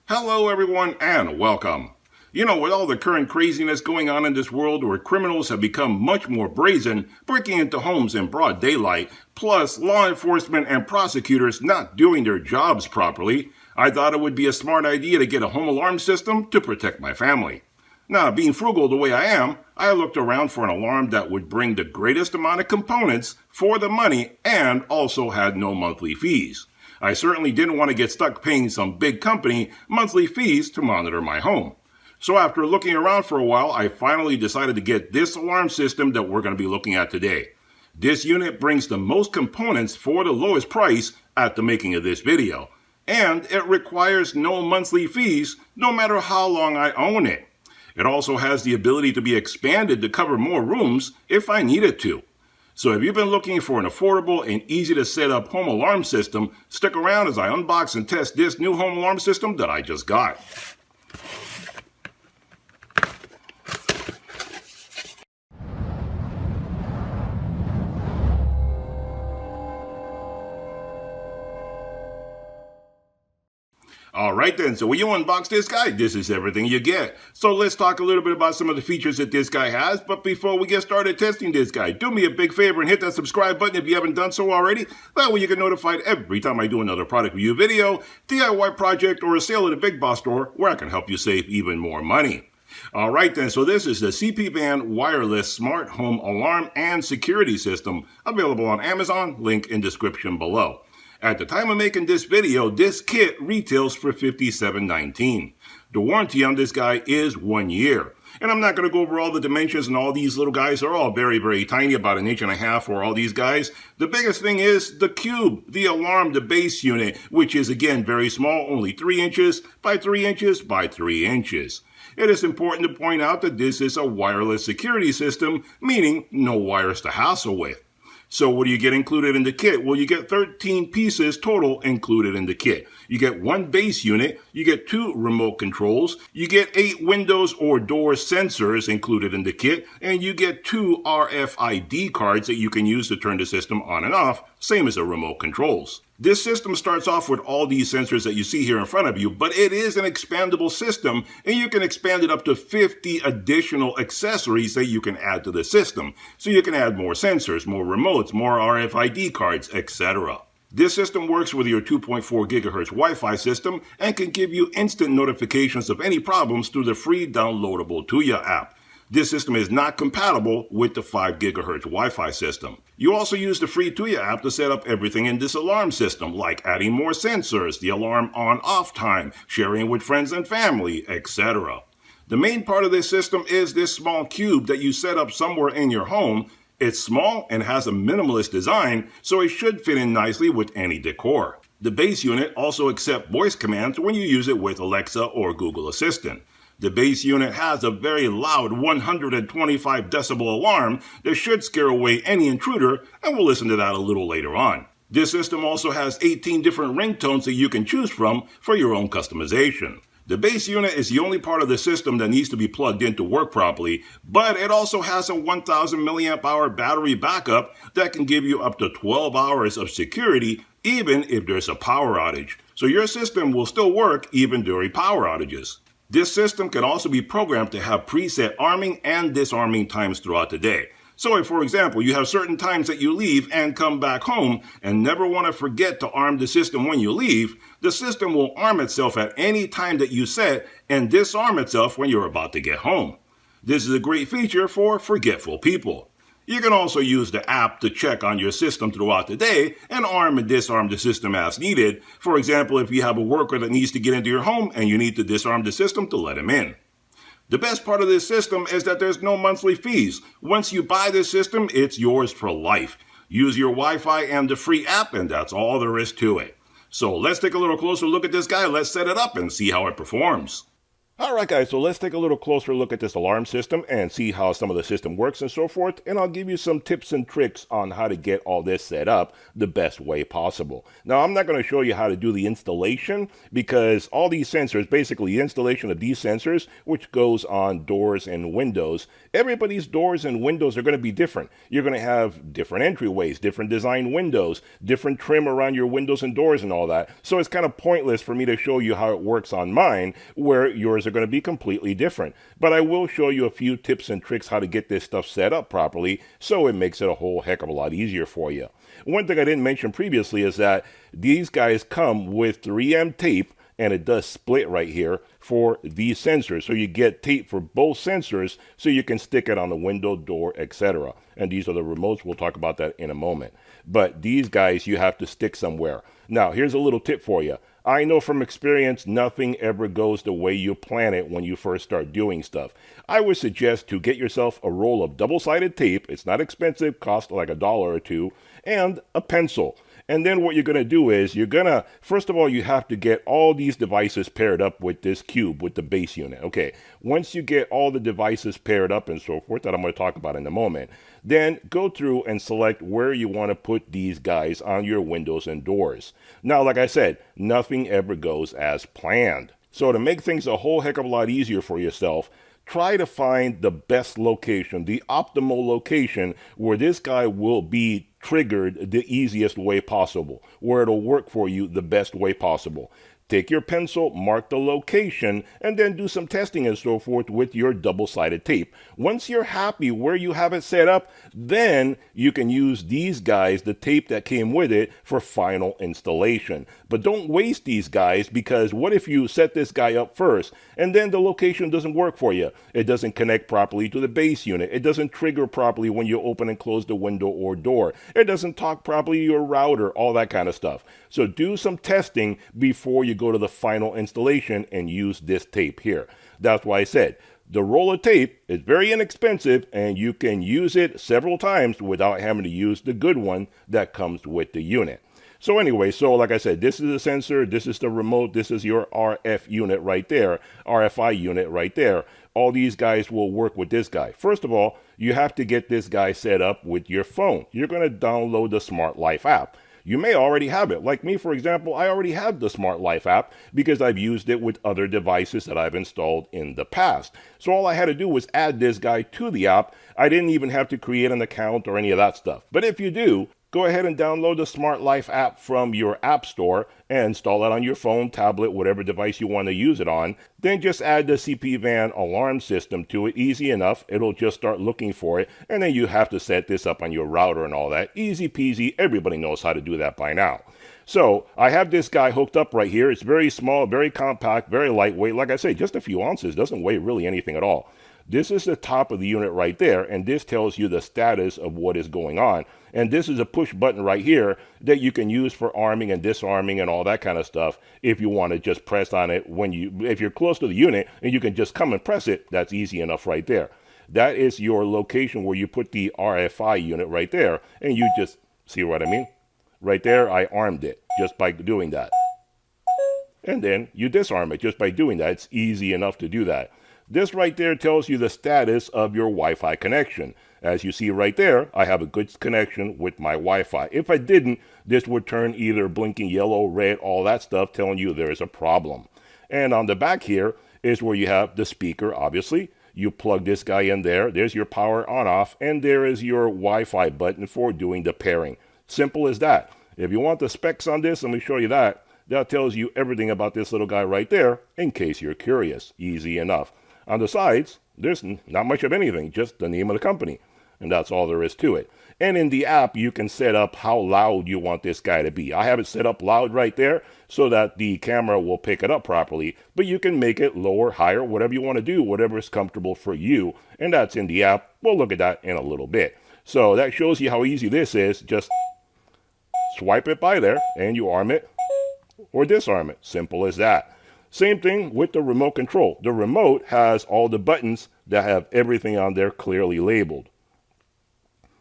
Hello everyone and welcome. With all the current craziness going on in this world where criminals have become much more brazen, breaking into homes in broad daylight, plus law enforcement and prosecutors not doing their jobs properly, I thought it would be a smart idea to get a home alarm system to protect my family. Now, being frugal the way I am, I looked around for an alarm that would bring the greatest amount of components for the money and also had no monthly fees. I certainly didn't want to get stuck paying some big company monthly fees to monitor my home. So after looking around for a while, I finally decided to get this alarm system that we're going to be looking at today. This unit brings the most components for the lowest price at the making of this video. And it requires no monthly fees, no matter how long I own it. It also has the ability to be expanded to cover more rooms if I needed to. So if you've been looking for an affordable and easy to set up home alarm system, stick around as I unbox and test this new home alarm system that I just got. Alright then, so when you unbox this guy, this is everything you get. So let's talk a little bit about some of the features that this guy has, but before we get started testing this guy, do me a big favor and hit that subscribe button if you haven't done so already. That way you get notified every time I do another product review video, DIY project, or a sale at a big boss store where I can help you save even more money. Alright then, so this is the CP Band Wireless Smart Home Alarm and Security System, available on Amazon, link in description below. At the time of making this video, this kit retails for $57.19. The warranty on this guy is 1 year. And I'm not going to go over all the dimensions, and all these little guys are all very, very tiny, about 1.5 inches for all these guys. The biggest thing is the cube, the alarm, the base unit, which is again very small, only 3 inches by 3 inches by 3 inches. It is important to point out that this is a wireless security system, meaning no wires to hassle with. So what do you get included in the kit? Well, you get 13 pieces total included in the kit. You get 1 base unit, you get 2 remote controls, you get 8 windows or door sensors included in the kit, and you get 2 RFID cards that you can use to turn the system on and off, same as the remote controls. This system starts off with all these sensors that you see here in front of you, but it is an expandable system, and you can expand it up to 50 additional accessories that you can add to the system. So you can add more sensors, more remotes, more RFID cards, etc. This system works with your 2.4 gigahertz Wi-Fi system and can give you instant notifications of any problems through the free downloadable Tuya app. This system is not compatible with the 5 gigahertz Wi-Fi system. You also use the free Tuya app to set up everything in this alarm system, like adding more sensors, the alarm on-off time, sharing with friends and family, etc. The main part of this system is this small cube that you set up somewhere in your home. It's small and has a minimalist design, so it should fit in nicely with any decor. The base unit also accepts voice commands when you use it with Alexa or Google Assistant. The base unit has a very loud 125 decibel alarm that should scare away any intruder, and we'll listen to that a little later on. This system also has 18 different ringtones that you can choose from for your own customization. The base unit is the only part of the system that needs to be plugged in to work properly, but it also has a 1000 milliamp hour battery backup that can give you up to 12 hours of security even if there's a power outage. So your system will still work even during power outages. This system can also be programmed to have preset arming and disarming times throughout the day. So if, for example, you have certain times that you leave and come back home and never want to forget to arm the system when you leave, the system will arm itself at any time that you set and disarm itself when you're about to get home. This is a great feature for forgetful people. You can also use the app to check on your system throughout the day and arm and disarm the system as needed. For example, if you have a worker that needs to get into your home and you need to disarm the system to let him in. The best part of this system is that there's no monthly fees. Once you buy this system, it's yours for life. Use your Wi-Fi and the free app, and that's all there is to it. So let's take a little closer look at this guy. Let's set it up and see how it performs. Alright guys, so let's take a little closer look at this alarm system and see how some of the system works and so forth, and I'll give you some tips and tricks on how to get all this set up the best way possible. Now I'm not going to show you how to do the installation because all these sensors, basically the installation of these sensors, which goes on doors and windows, everybody's doors and windows are going to be different. You're going to have different entryways, different design windows, different trim around your windows and doors and all that, so it's kind of pointless for me to show you how it works on mine where yours are going to be completely different. But I will show you a few tips and tricks how to get this stuff set up properly so it makes it a whole heck of a lot easier for you. One thing I didn't mention previously is that these guys come with 3M tape, and it does split right here for these sensors. So you get tape for both sensors so you can stick it on the window, door, etc. And these are the remotes. We'll talk about that in a moment. But these guys you have to stick somewhere. Now, here's a little tip for you. I know from experience nothing ever goes the way you plan it when you first start doing stuff. I would suggest to get yourself a roll of double-sided tape. It's not expensive, costs like $1 or $2, and a pencil. And then what you're going to do is first of all, you have to get all these devices paired up with this cube, with the base unit. Okay, once you get all the devices paired up and so forth, that I'm going to talk about in a moment, then go through and select where you want to put these guys on your windows and doors. Now, like I said, nothing ever goes as planned. So to make things a whole heck of a lot easier for yourself, try to find the best location, the optimal location where this guy will be triggered the easiest way possible, where it'll work for you the best way possible. Take your pencil, mark the location, and then do some testing and so forth with your double-sided tape. Once you're happy where you have it set up, then you can use these guys, the tape that came with it, for final installation. But don't waste these guys, because what if you set this guy up first and then the location doesn't work for you? It doesn't connect properly to the base unit. It doesn't trigger properly when you open and close the window or door. It doesn't talk properly to your router, all that kind of stuff. So do some testing before you go to the final installation and use this tape here. That's why I said the roll of tape is very inexpensive and you can use it several times without having to use the good one that comes with the unit. So anyway, like I said, this is the sensor, this is the remote, this is your RF unit right there, RFI unit right there. All these guys will work with this guy. First of all, you have to get this guy set up with your phone. You're going to download the Smart Life app. You may already have it. Like me, for example, I already have the Smart Life app because I've used it with other devices that I've installed in the past. So all I had to do was add this guy to the app. I didn't even have to create an account or any of that stuff. But if you do, go ahead and download the Smart Life app from your app store and install it on your phone, tablet, whatever device you want to use it on. Then just add the CPVAN alarm system to it. Easy enough. It'll just start looking for it. And then you have to set this up on your router and all that. Easy peasy. Everybody knows how to do that by now. So I have this guy hooked up right here. It's very small, very compact, very lightweight. Like I say, just a few ounces. Doesn't weigh really anything at all. This is the top of the unit right there, and this tells you the status of what is going on. And this is a push button right here that you can use for arming and disarming and all that kind of stuff if you want to just press on it if you're close to the unit and you can just come and press it. That's easy enough right there. That is your location where you put the RFI unit right there, and you just see what I mean? Right there, I armed it just by doing that. And then you disarm it just by doing that. It's easy enough to do that. This right there tells you the status of your Wi-Fi connection. As you see right there, I have a good connection with my Wi-Fi. If I didn't, this would turn either blinking yellow, red, all that stuff, telling you there is a problem. And on the back here is where you have the speaker, obviously. You plug this guy in there. There's your power on off, and there is your Wi-Fi button for doing the pairing. Simple as that. If you want the specs on this, let me show you that. That tells you everything about this little guy right there, in case you're curious. Easy enough. On the sides, there's not much of anything, just the name of the company. And that's all there is to it. And in the app, you can set up how loud you want this guy to be. I have it set up loud right there so that the camera will pick it up properly. But you can make it lower, higher, whatever you want to do, whatever is comfortable for you. And that's in the app. We'll look at that in a little bit. So that shows you how easy this is. Just swipe it by there and you arm it or disarm it. Simple as that. Same thing with the remote control. The remote has all the buttons that have everything on there clearly labeled.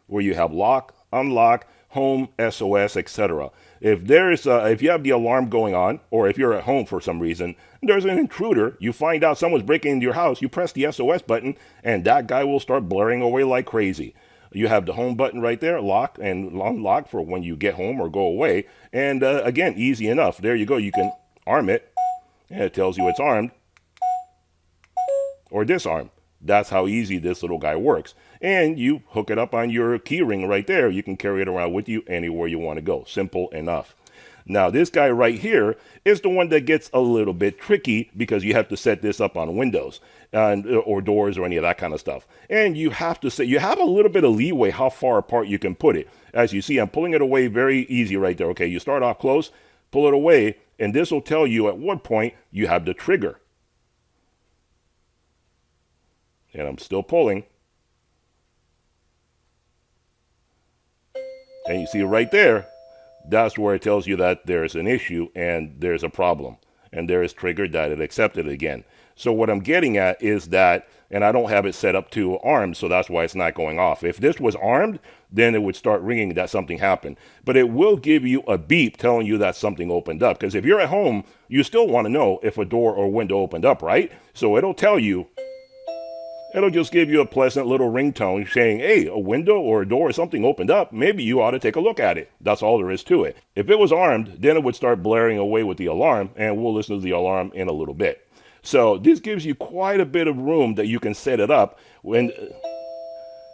Where you have lock, unlock, home SOS, etc. If if you have the alarm going on, or if you're at home for some reason, there's an intruder, you find out someone's breaking into your house, you press the SOS button, and that guy will start blaring away like crazy. You have the home button right there, lock and unlock for when you get home or go away. And again, easy enough. There you go. You can arm it, and it tells you it's armed or disarmed. That's how easy this little guy works. And you hook it up on your key ring right there. You can carry it around with you anywhere you want to go. Simple enough. Now, this guy right here is the one that gets a little bit tricky because you have to set this up on windows or doors or any of that kind of stuff. And you have to say, you have a little bit of leeway how far apart you can put it. As you see, I'm pulling it away very easy right there. Okay, you start off close, pull it away, and this will tell you at what point you have the trigger. And I'm still pulling. And you see right there, that's where it tells you that there's an issue and there's a problem. And there is triggered that it accepted it again. So what I'm getting at is that, and I don't have it set up to armed, so that's why it's not going off. If this was armed, then it would start ringing that something happened. But it will give you a beep telling you that something opened up. Because if you're at home, you still want to know if a door or window opened up, right? So it'll tell you, it'll just give you a pleasant little ringtone saying, hey, a window or a door or something opened up. Maybe you ought to take a look at it. That's all there is to it. If it was armed, then it would start blaring away with the alarm, and we'll listen to the alarm in a little bit. So this gives you quite a bit of room that you can set it up. When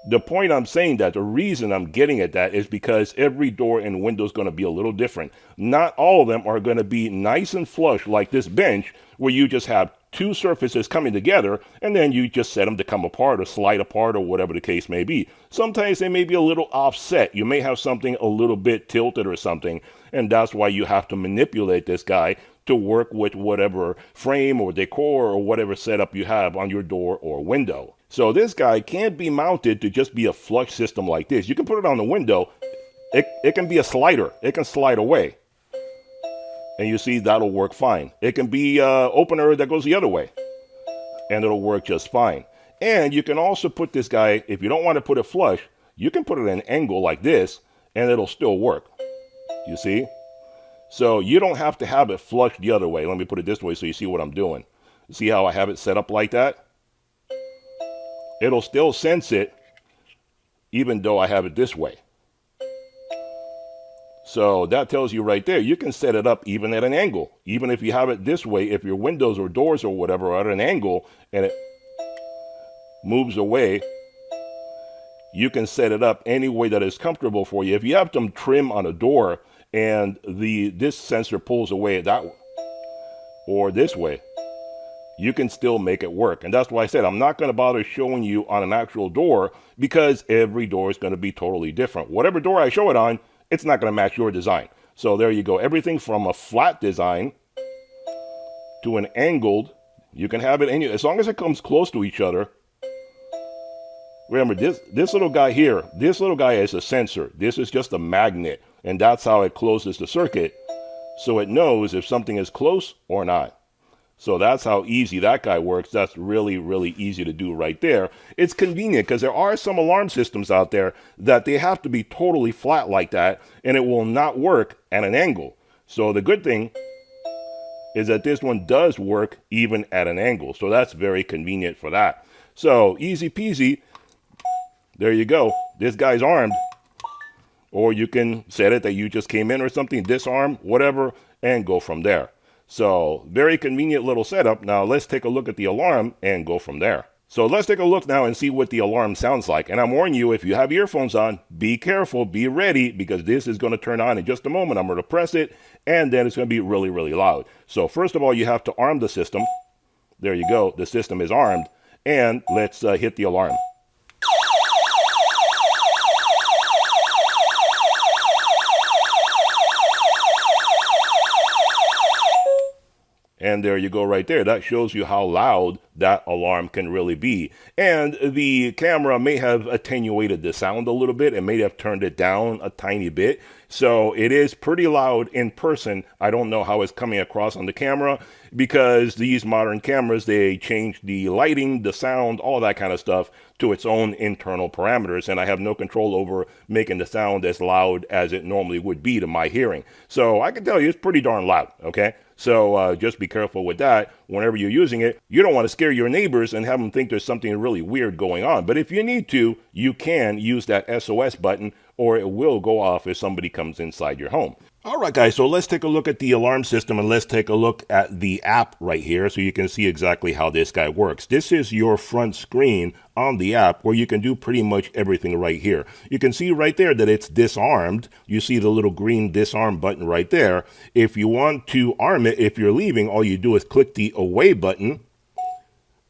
the point I'm saying that, the reason I'm getting at that is because every door and window is going to be a little different. Not all of them are going to be nice and flush like this bench where you just have two surfaces coming together and then you just set them to come apart or slide apart or whatever the case may be. Sometimes they may be a little offset. You may have something a little bit tilted or something, and that's why you have to manipulate this guy to work with whatever frame or decor or whatever setup you have on your door or window. So this guy can't be mounted to just be a flush system like this. You can put it on the window. It can be a slider. It can slide away. And you see, that'll work fine. It can be an opener that goes the other way. And it'll work just fine. And you can also put this guy, if you don't want to put it flush, you can put it at an angle like this, and it'll still work. You see? So you don't have to have it flush the other way. Let me put it this way so you see what I'm doing. See how I have it set up like that? It'll still sense it even though I have it this way. So that tells you right there, you can set it up even at an angle. Even if you have it this way, if your windows or doors or whatever are at an angle and it moves away, you can set it up any way that is comfortable for you. If you have some trim on a door and this sensor pulls away that way or this way, you can still make it work. And that's why I said I'm not going to bother showing you on an actual door because every door is going to be totally different. Whatever door I show it on, it's not going to match your design. So there you go. Everything from a flat design to an angled, you can have it any, as long as it comes close to each other. Remember, this little guy here, this little guy is a sensor. This is just a magnet, and that's how it closes the circuit, so it knows if something is close or not. So that's how easy that guy works. That's really, really easy to do right there. It's convenient because there are some alarm systems out there that they have to be totally flat like that, and it will not work at an angle. So the good thing is that this one does work even at an angle. So that's very convenient for that. So easy peasy. There you go. This guy's armed. Or you can set it that you just came in or something, disarm, whatever, and go from there. So very convenient little setup. Now let's take a look at the alarm and go from there. So let's take a look now and see what the alarm sounds like. And I'm warning you, if you have earphones on, be careful, be ready, because this is going to turn on in just a moment. I'm going to press it, and then it's going to be really, really loud. So first of all, you have to arm the system. There you go. The system is armed. And let's hit the alarm. And there you go right there. That shows you how loud that alarm can really be. And the camera may have attenuated the sound a little bit and may have turned it down a tiny bit. So it is pretty loud in person. I don't know how it's coming across on the camera, because these modern cameras, they change the lighting, the sound, all that kind of stuff to its own internal parameters, and I have no control over making the sound as loud as it normally would be to my hearing. So I can tell you it's pretty darn loud, okay? So just be careful with that. Whenever you're using it, you don't want to scare your neighbors and have them think there's something really weird going on. But if you need to, you can use that SOS button, or it will go off if somebody comes inside your home. All right, guys, so let's take a look at the alarm system, and let's take a look at the app right here so you can see exactly how this guy works. This is your front screen on the app where you can do pretty much everything right here. You can see right there that it's disarmed. You see the little green disarm button right there. If you want to arm it, if you're leaving, all you do is click the away button,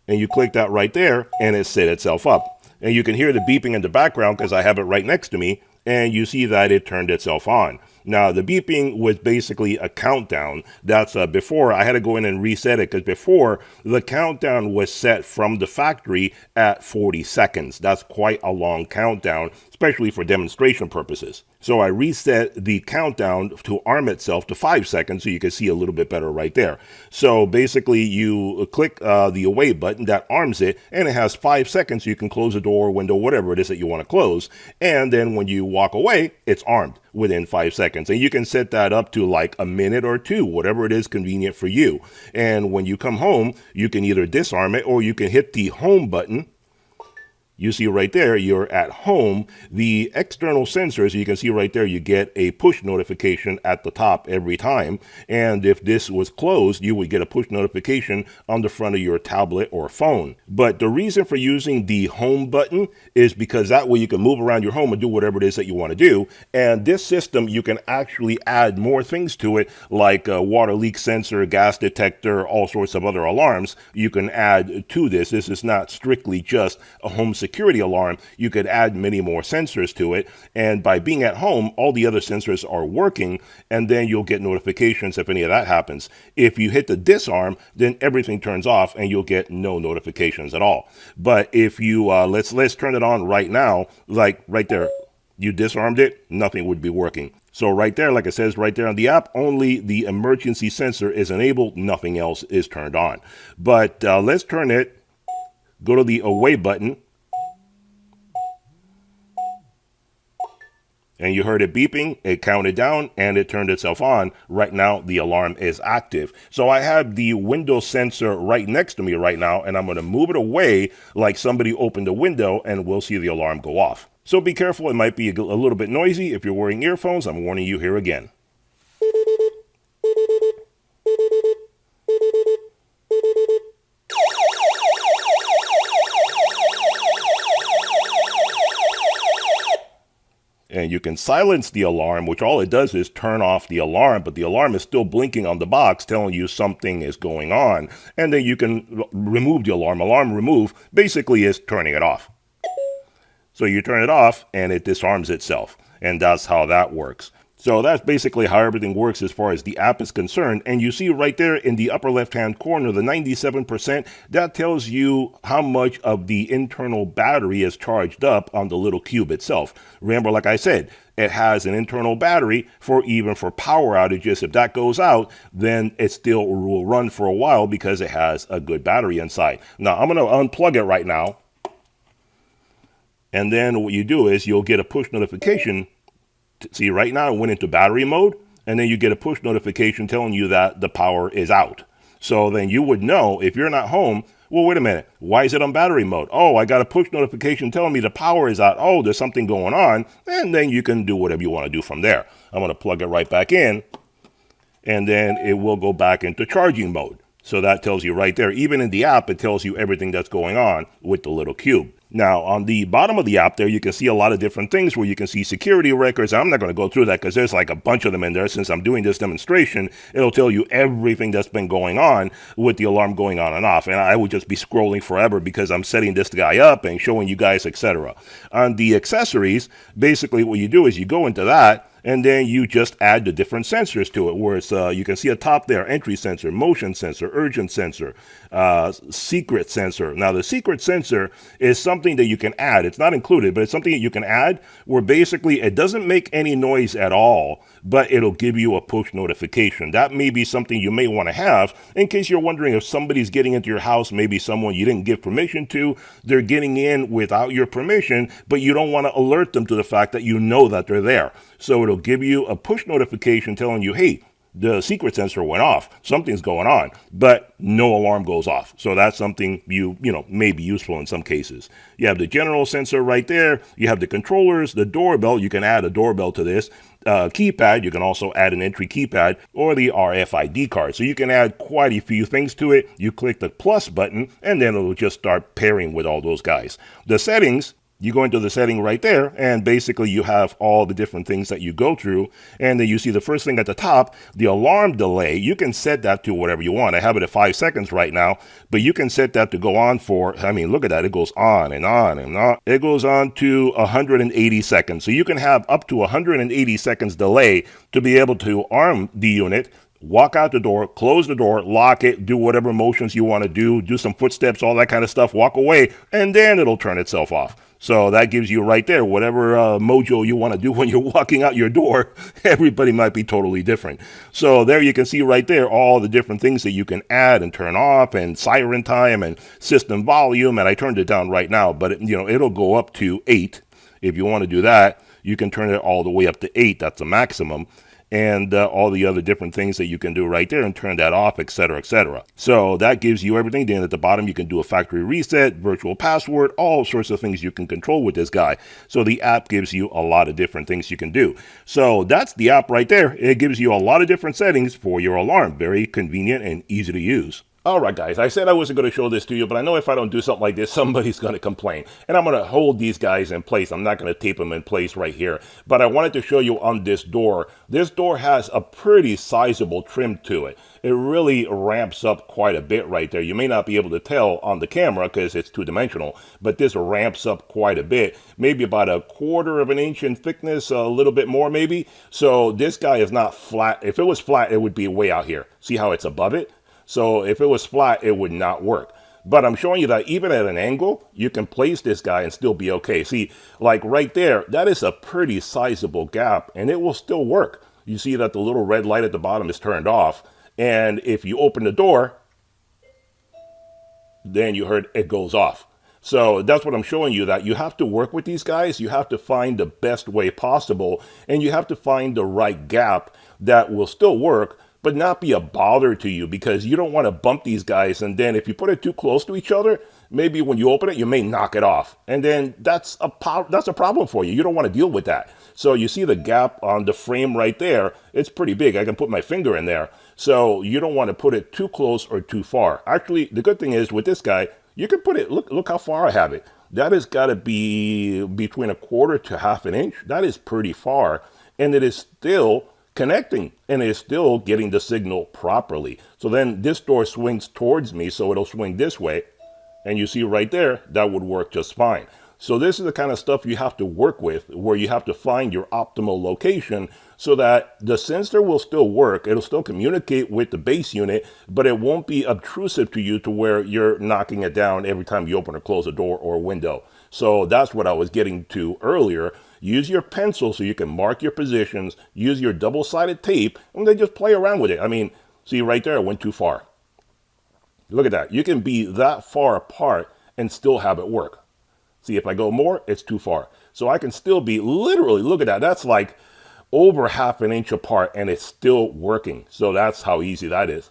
and you click that right there, and it set itself up. And you can hear the beeping in the background because I have it right next to me, and you see that it turned itself on. Now, the beeping was basically a countdown. That's before I had to go in and reset it, because before the countdown was set from the factory at 40 seconds. That's quite a long countdown, especially for demonstration purposes. So I reset the countdown to arm itself to 5 seconds so you can see a little bit better right there. So basically you click the away button that arms it, and it has 5 seconds so you can close the door, window, whatever it is that you want to close. And then when you walk away, it's armed within 5 seconds. And you can set that up to like a minute or two, whatever it is convenient for you. And when you come home, you can either disarm it or you can hit the home button. You see right there, you're at home. The external sensors, you can see right there, you get a push notification at the top every time. And if this was closed, you would get a push notification on the front of your tablet or phone. But the reason for using the home button is because that way you can move around your home and do whatever it is that you want to do. And this system, you can actually add more things to it, like a water leak sensor, gas detector, all sorts of other alarms you can add to this. This is not strictly just a home security alarm. You could add many more sensors to it, and by being at home, all the other sensors are working, and then you'll get notifications if any of that happens. If you hit the disarm, then everything turns off and you'll get no notifications at all. But if you let's turn it on right now, like right there, you disarmed it, nothing would be working. So right there, like it says right there on the app, only the emergency sensor is enabled, nothing else is turned on. But let's turn it, go to the away button, and you heard it beeping, it counted down, and it turned itself on. Right now, the alarm is active. So I have the window sensor right next to me right now, and I'm going to move it away like somebody opened the window, and we'll see the alarm go off. So be careful, it might be a little bit noisy. If you're wearing earphones, I'm warning you here again. And you can silence the alarm, which all it does is turn off the alarm, but the alarm is still blinking on the box telling you something is going on. And then you can remove the alarm. Alarm remove basically is turning it off. So you turn it off and it disarms itself. And that's how that works. So that's basically how everything works as far as the app is concerned. And you see right there in the upper left-hand corner, the 97%, that tells you how much of the internal battery is charged up on the little cube itself. Remember, like I said, it has an internal battery for even for power outages. If that goes out, then it still will run for a while because it has a good battery inside. Now, I'm going to unplug it right now. And then what you do is you'll get a push notification. See, right now it went into battery mode, and then you get a push notification telling you that the power is out. So then you would know if you're not home, well, wait a minute, why is it on battery mode? Oh, I got a push notification telling me the power is out. Oh, there's something going on. And then you can do whatever you want to do from there. I'm going to plug it right back in, and then it will go back into charging mode. So that tells you right there, even in the app, it tells you everything that's going on with the little cube. Now, on the bottom of the app there, you can see a lot of different things where you can see security records. I'm not going to go through that because there's like a bunch of them in there. Since I'm doing this demonstration, it'll tell you everything that's been going on with the alarm going on and off. And I would just be scrolling forever because I'm setting this guy up and showing you guys, etc. On the accessories, basically what you do is you go into that, and then you just add the different sensors to it, where it's, you can see a top there, entry sensor, motion sensor, urgent sensor, secret sensor. Now, the secret sensor is something that you can add. It's not included, but it's something that you can add where basically it doesn't make any noise at all, but it'll give you a push notification. That may be something you may want to have in case you're wondering if somebody's getting into your house, maybe someone you didn't give permission to, they're getting in without your permission, but you don't want to alert them to the fact that you know that they're there. So it'll give you a push notification telling you, hey, the secret sensor went off, something's going on, but no alarm goes off. So that's something you know may be useful in some cases. You have the general sensor right there. You have the controllers, the doorbell. You can add a doorbell to this. Keypad, you can also add an entry keypad, or the RFID card. So you can add quite a few things to it. You click the plus button, and then it'll just start pairing with all those guys. The settings, you go into the setting right there, and basically you have all the different things that you go through. And then you see the first thing at the top, the alarm delay. You can set that to whatever you want. I have it at 5 seconds right now, but you can set that to go on for, I mean, look at that. It goes on and on and on. It goes on to 180 seconds. So you can have up to 180 seconds delay to be able to arm the unit, walk out the door, close the door, lock it, do whatever motions you want to do some footsteps, all that kind of stuff, walk away, and then it'll turn itself off. So that gives you right there, whatever mojo you want to do when you're walking out your door. Everybody might be totally different. So there you can see right there all the different things that you can add and turn off, and siren time and system volume. And I turned it down right now, but it'll go up to 8. If you want to do that, you can turn it all the way up to 8. That's the maximum. And all the other different things that you can do right there and turn that off, etc., etc. So that gives you everything. Then at the bottom, you can do a factory reset, virtual password, all sorts of things you can control with this guy. So the app gives you a lot of different things you can do. So that's the app right there. It gives you a lot of different settings for your alarm. Very convenient and easy to use. All right, guys, I said I wasn't going to show this to you, but I know if I don't do something like this, somebody's going to complain. And I'm going to hold these guys in place. I'm not going to tape them in place right here. But I wanted to show you on this door. This door has a pretty sizable trim to it. It really ramps up quite a bit right there. You may not be able to tell on the camera because it's two-dimensional, but this ramps up quite a bit. Maybe about 1/4 of an inch in thickness, a little bit more maybe. So this guy is not flat. If it was flat, it would be way out here. See how it's above it? So if it was flat, it would not work. But I'm showing you that even at an angle, you can place this guy and still be okay. See, like right there, that is a pretty sizable gap, and it will still work. You see that the little red light at the bottom is turned off. And if you open the door, then you heard it goes off. So that's what I'm showing you, that you have to work with these guys. You have to find the best way possible, and you have to find the right gap that will still work, but not be a bother to you, because you don't want to bump these guys. And then if you put it too close to each other, maybe when you open it, you may knock it off. And then that's a problem for you. You don't want to deal with that. So you see the gap on the frame right there. It's pretty big. I can put my finger in there. So you don't want to put it too close or too far. Actually, the good thing is with this guy, you can put it, look how far I have it. That has got to be between 1/4 to 1/2 an inch. That is pretty far. And it is still connecting, and it's still getting the signal properly. So then this door swings towards me, so it'll swing this way, and you see right there, that would work just fine. So this is the kind of stuff you have to work with, where you have to find your optimal location so that the sensor will still work. It'll still communicate with the base unit, but it won't be obtrusive to you to where you're knocking it down every time you open or close a door or a window. So that's what I was getting to earlier. Use your pencil so you can mark your positions, use your double-sided tape, and then just play around with it. I mean, see right there, it went too far. Look at that. You can be that far apart and still have it work. See, if I go more, it's too far. So I can still be literally, look at that. That's like over 1/2 an inch apart, and it's still working. So that's how easy that is.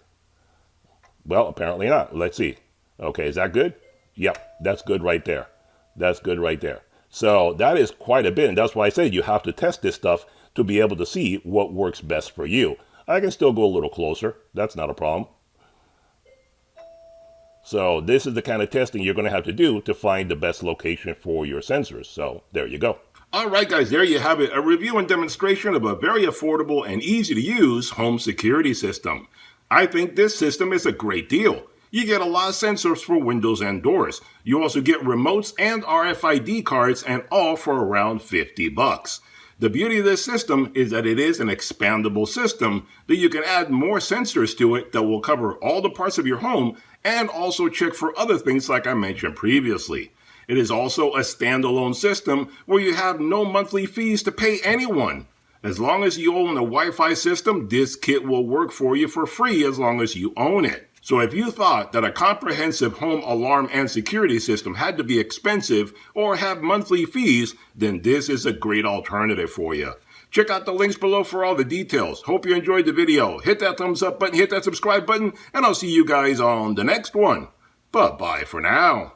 Well, apparently not. Let's see. Okay, is that good? Yep, that's good right there. That's good right there. So that is quite a bit, and that's why I said you have to test this stuff to be able to see what works best for you. I can still go a little closer. That's not a problem. So this is the kind of testing you're going to have to do to find the best location for your sensors. So there you go. All right, guys, there you have it. A review and demonstration of a very affordable and easy to use home security system. I think this system is a great deal. You get a lot of sensors for windows and doors. You also get remotes and RFID cards, and all for around $50. The beauty of this system is that it is an expandable system that you can add more sensors to it that will cover all the parts of your home and also check for other things like I mentioned previously. It is also a standalone system where you have no monthly fees to pay anyone. As long as you own a Wi-Fi system, this kit will work for you for free as long as you own it. So if you thought that a comprehensive home alarm and security system had to be expensive or have monthly fees, then this is a great alternative for you. Check out the links below for all the details. Hope you enjoyed the video. Hit that thumbs up button, hit that subscribe button, and I'll see you guys on the next one. Bye-bye for now.